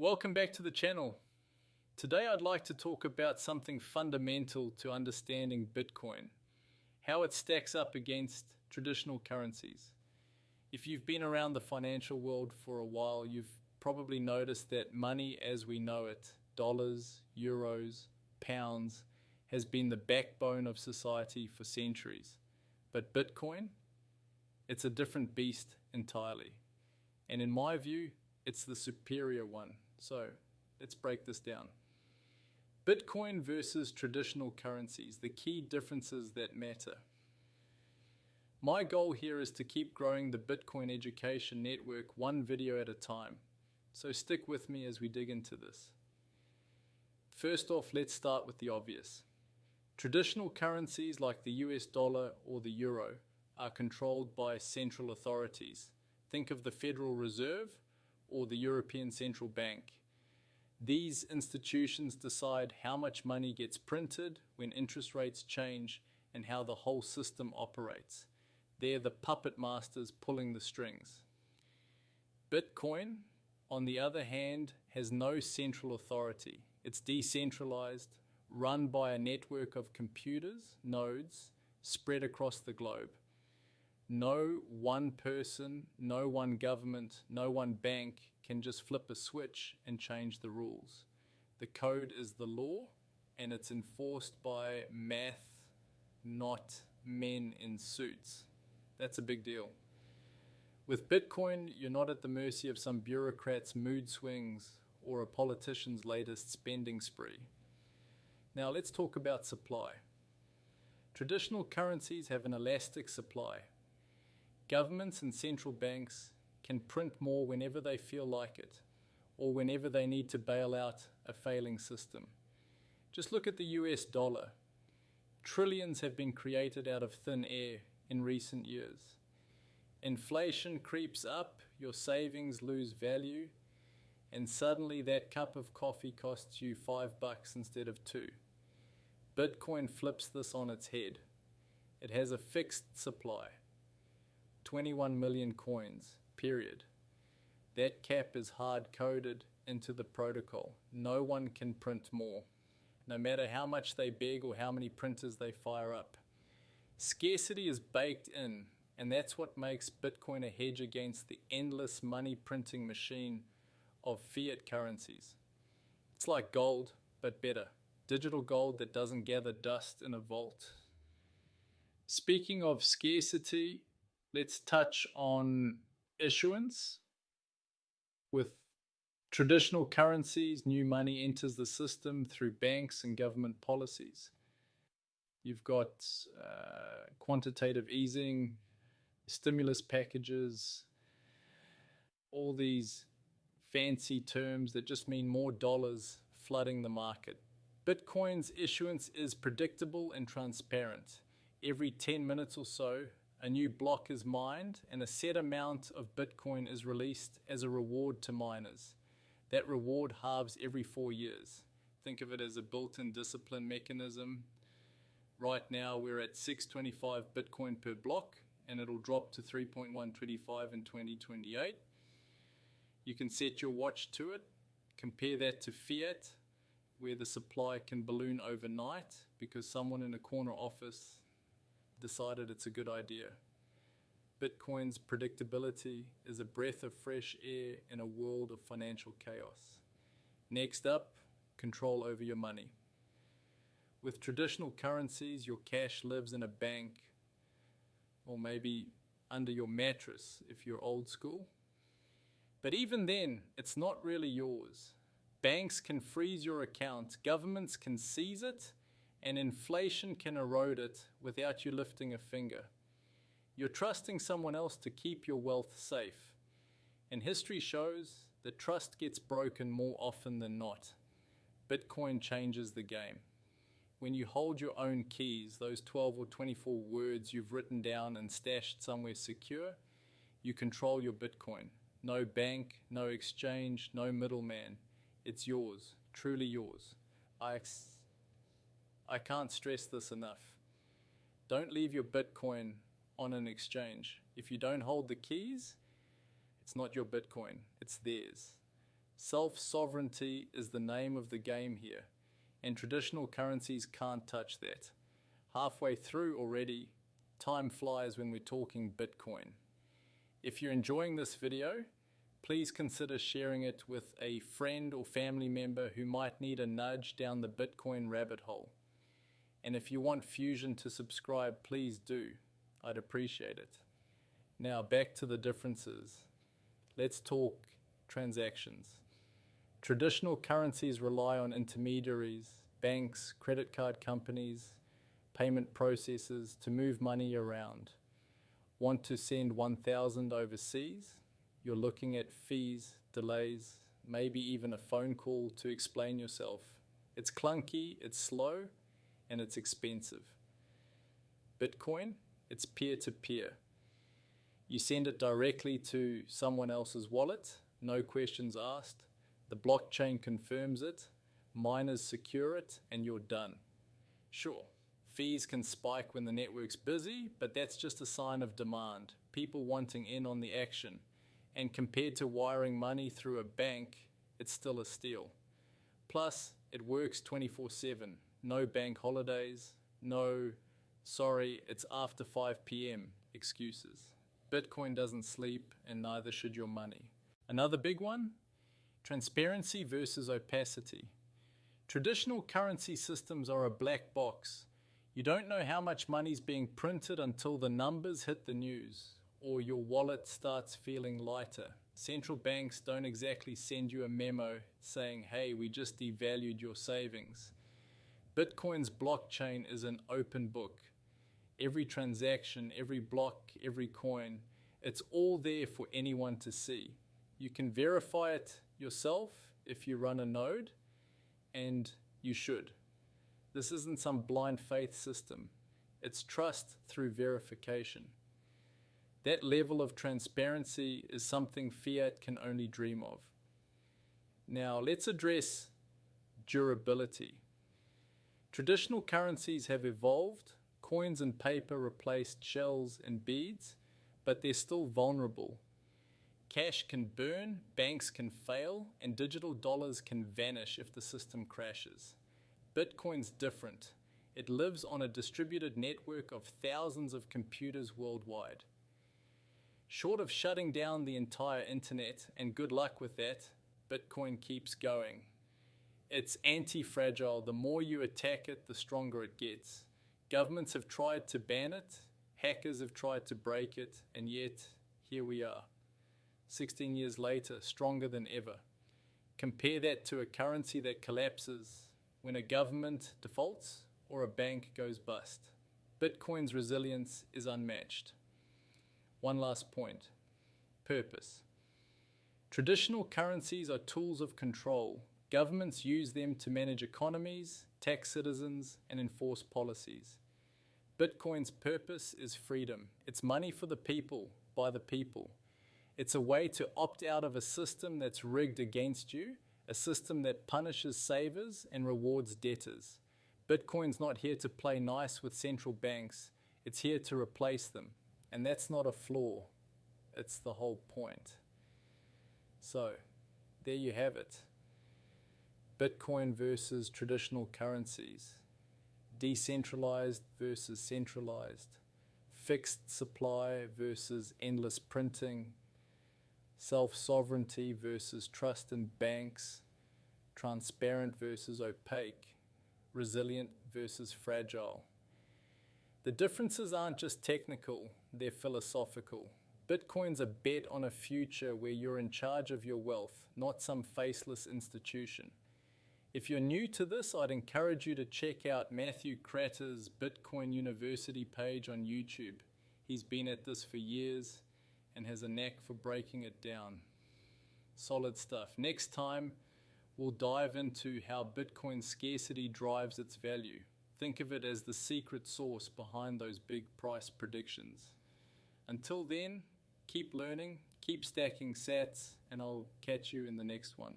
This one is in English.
Welcome back to the channel. Today I'd like to talk about something fundamental to understanding Bitcoin, how it stacks up against traditional currencies. If you've been around the financial world for a while, you've probably noticed that money as we know it, dollars, euros, pounds, has been the backbone of society for centuries. But Bitcoin, it's a different beast entirely. And in my view, it's the superior one. So let's break this down. Bitcoin versus traditional currencies, the key differences that matter. My goal here is to keep growing the Bitcoin education network one video at a time. So stick with me as we dig into this. First off, let's start with the obvious. Traditional currencies like the US dollar or the euro are controlled by central authorities. Think of the Federal Reserve or the European Central Bank. These institutions decide how much money gets printed, when interest rates change, and how the whole system operates. They're the puppet masters pulling the strings. Bitcoin, on the other hand, has no central authority. It's decentralized, run by a network of computers, nodes, spread across the globe. No one person, no one government, no one bank can just flip a switch and change the rules. The code is the law, and it's enforced by math, not men in suits. That's a big deal. With Bitcoin, you're not at the mercy of some bureaucrat's mood swings or a politician's latest spending spree. Now let's talk about supply. Traditional currencies have an elastic supply. Governments and central banks can print more whenever they feel like it, or whenever they need to bail out a failing system. Just look at the US dollar. Trillions have been created out of thin air in recent years. Inflation creeps up, your savings lose value, and suddenly that cup of coffee costs you $5 instead of $2. Bitcoin flips this on its head. It has a fixed supply. 21 million coins, period. That cap is hard-coded into the protocol. No one can print more, no matter how much they beg or how many printers they fire up. Scarcity is baked in, and that's what makes Bitcoin a hedge against the endless money printing machine of fiat currencies. It's like gold, but better. Digital gold that doesn't gather dust in a vault. Speaking of scarcity, let's touch on issuance. With traditional currencies, new money enters the system through banks and government policies. You've got quantitative easing, stimulus packages, all these fancy terms that just mean more dollars flooding the market. Bitcoin's issuance is predictable and transparent. Every 10 minutes or so, a new block is mined and a set amount of Bitcoin is released as a reward to miners. That reward halves every 4 years. Think of it as a built-in discipline mechanism. Right now we're at 625 Bitcoin per block, and it'll drop to 3.125 in 2028. You can set your watch to it. Compare that to fiat, where the supply can balloon overnight because someone in a corner office decided it's a good idea. Bitcoin's predictability is a breath of fresh air in a world of financial chaos. Next up, control over your money. With traditional currencies, your cash lives in a bank, or maybe under your mattress if you're old school. But even then, it's not really yours. Banks can freeze your account, governments can seize it, and inflation can erode it without you lifting a finger. You're trusting someone else to keep your wealth safe. And history shows that trust gets broken more often than not. Bitcoin changes the game. When you hold your own keys, those 12 or 24 words you've written down and stashed somewhere secure, you control your Bitcoin. No bank, no exchange, no middleman. It's yours, truly yours. I can't stress this enough. Don't leave your Bitcoin on an exchange. If you don't hold the keys, it's not your Bitcoin, it's theirs. Self-sovereignty is the name of the game here, and traditional currencies can't touch that. Halfway through already, time flies when we're talking Bitcoin. If you're enjoying this video, please consider sharing it with a friend or family member who might need a nudge down the Bitcoin rabbit hole. And if you want Fusion to subscribe, please do. I'd appreciate it. Now back to the differences. Let's talk transactions. Traditional currencies rely on intermediaries, banks, credit card companies, payment processors to move money around. Want to send 1,000 overseas? You're looking at fees, delays, maybe even a phone call to explain yourself. It's clunky, it's slow, and it's expensive. Bitcoin, it's peer-to-peer. You send it directly to someone else's wallet, no questions asked. The blockchain confirms it, miners secure it, and you're done. Sure, fees can spike when the network's busy, but that's just a sign of demand, people wanting in on the action. And compared to wiring money through a bank, it's still a steal. Plus, it works 24/7. No bank holidays, no, sorry, it's after 5 p.m. excuses. Bitcoin doesn't sleep, and neither should your money. Another big one, transparency versus opacity. Traditional currency systems are a black box. You don't know how much money's being printed until the numbers hit the news, or your wallet starts feeling lighter. Central banks don't exactly send you a memo saying, hey, we just devalued your savings. Bitcoin's blockchain is an open book. Every transaction, every block, every coin, it's all there for anyone to see. You can verify it yourself if you run a node, and you should. This isn't some blind faith system. It's trust through verification. That level of transparency is something fiat can only dream of. Now let's address durability. Traditional currencies have evolved. Coins and paper replaced shells and beads, but they're still vulnerable. Cash can burn, banks can fail, and digital dollars can vanish if the system crashes. Bitcoin's different. It lives on a distributed network of thousands of computers worldwide. Short of shutting down the entire internet, and good luck with that, Bitcoin keeps going. It's anti-fragile. The more you attack it, the stronger it gets. Governments have tried to ban it, hackers have tried to break it, and yet here we are. 16 years later, stronger than ever. Compare that to a currency that collapses when a government defaults or a bank goes bust. Bitcoin's resilience is unmatched. One last point, purpose. Traditional currencies are tools of control. Governments use them to manage economies, tax citizens, and enforce policies. Bitcoin's purpose is freedom. It's money for the people, by the people. It's a way to opt out of a system that's rigged against you, a system that punishes savers and rewards debtors. Bitcoin's not here to play nice with central banks. It's here to replace them. And that's not a flaw. It's the whole point. So, there you have it. Bitcoin versus traditional currencies. Decentralized versus centralized. Fixed supply versus endless printing. Self-sovereignty versus trust in banks. Transparent versus opaque. Resilient versus fragile. The differences aren't just technical, they're philosophical. Bitcoin's a bet on a future where you're in charge of your wealth, not some faceless institution. If you're new to this, I'd encourage you to check out Matthew Kratter's Bitcoin University page on YouTube. He's been at this for years and has a knack for breaking it down. Solid stuff. Next time, we'll dive into how Bitcoin scarcity drives its value. Think of it as the secret sauce behind those big price predictions. Until then, keep learning, keep stacking sats, and I'll catch you in the next one.